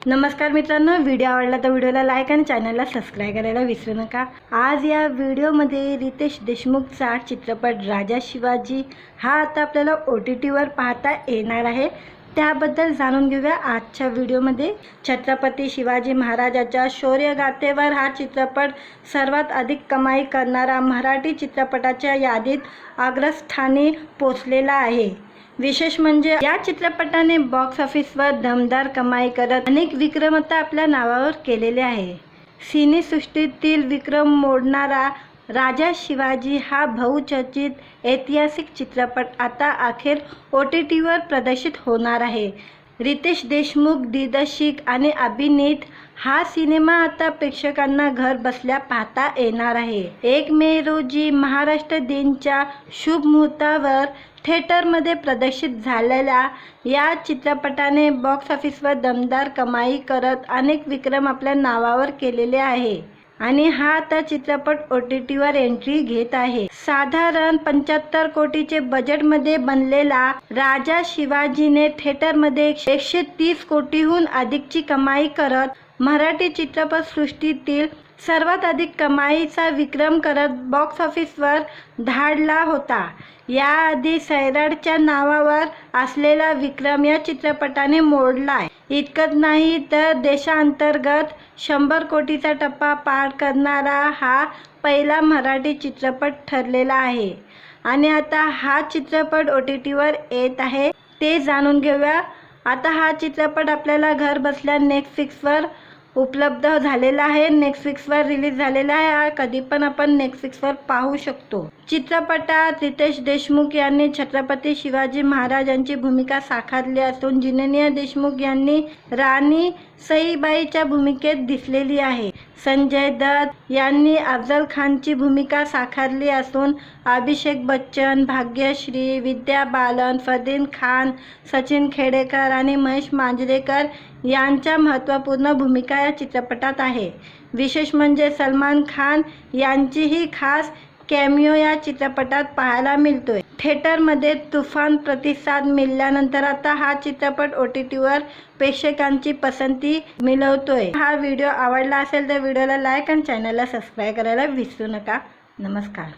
नमस्कार मित्रांनो, व्हिडिओ आवडला तर व्हिडिओला लाईक आणि चॅनलला सबस्क्राईब करायला विसरू नका। आज या व्हिडिओमध्ये रितेश देशमुखचा चित्रपट राजा शिवाजी हा आता आपल्याला OTTवर पाहता येणार आहे। त्याबद्दल जाणून घेऊया आजच्या व्हिडिओमध्ये। छत्रपती शिवाजी महाराजांच्या शौर्यगाथेवर हा चित्रपट सर्वात अधिक कमाई करणारा मराठी चित्रपटाच्या यादीत अग्रस्थानी पोहोचलेला आहे। विशेष म्हणजे या चित्रपटाने बॉक्स ऑफिसवर दमदार कमाई करत अनेक विक्रम आपल्या नावावर केलेले आहे। सिनेसृष्टीतील विक्रम मोडणारा राजा शिवाजी हा बहुचर्चित ऐतिहासिक चित्रपट आता अखेर OTTवर प्रदर्शित होणार आहे। रितेश देशमुख दिग्दर्शित आणि अभिनीत हा सिनेमा आता प्रेक्षकांना घर बसल्या पाहता येणार आहे। 1 मे रोजी महाराष्ट्र दिनच्या शुभ मुहूर्तावर थिएटरमध्ये प्रदर्शित झालेल्या या चित्रपटाने बॉक्स ऑफिसवर दमदार कमाई करत अनेक विक्रम आपल्या नावावर केलेले आहे आणि हा आता चित्रपट OTTवर एंट्री घेत आहे। साधारण 75 कोटीचे बजेटमध्ये बनलेला राजा शिवाजीने थिएटरमध्ये 130 कोटीहून अधिकची कमाई करत मराठी चित्रपटसृष्टीतील सर्वात अधिक कमाईचा विक्रम करत बॉक्स ऑफिसवर धाडला होता। याआधी सैराटच्या नावावर असलेला विक्रम या चित्रपटाने मोडलाय। इतकंच नाही तर देशांतर्गत 100 कोटीचा टप्पा पार करणारा हा पहिला मराठी चित्रपट ठरलेला आहे आणि आता हा चित्रपट OTTवर येत आहे ते जाणून घेऊया। आता हा चित्रपट आपल्याला घर बसल्या नेटफ्लिक्सवर उपलब्ध झालेला आहे। नेटफ्लिक्सवर रिलीज झालेला आहे। कधी पण आपण नेटफ्लिक्सवर पाहू शकतो। चित्रपटात रितेश देशमुख यांनी छत्रपती शिवाजी महाराजांची भूमिका साकारली असून जिननिया देशमुख यांनी राणी सईबाईच्या भूमिकेत दिसलेली आहे। संजय दत्त यांनी अफजल खानची भूमिका साकारली असून अभिषेक बच्चन, भाग्यश्री, विद्या बालन, फरदीन खान, सचिन खेडेकर आणि महेश मांजरेकर यांच्या महत्त्वपूर्ण भूमिका या चित्रपटात आहे। विशेष म्हणजे सलमान खान यांचीही खास कॅमिओ या चित्रपटात पाहायला मिळतोय। थिएटरमध्ये तुफान प्रतिसाद मिळाल्यानंतर आता हा चित्रपट OTTवर प्रेक्षकांची पसंती मिळवतोय। हा व्हिडिओ आवडला असेल तर व्हिडिओला लाईक आणि चॅनलला सबस्क्राईब करायला विसरू नका। नमस्कार।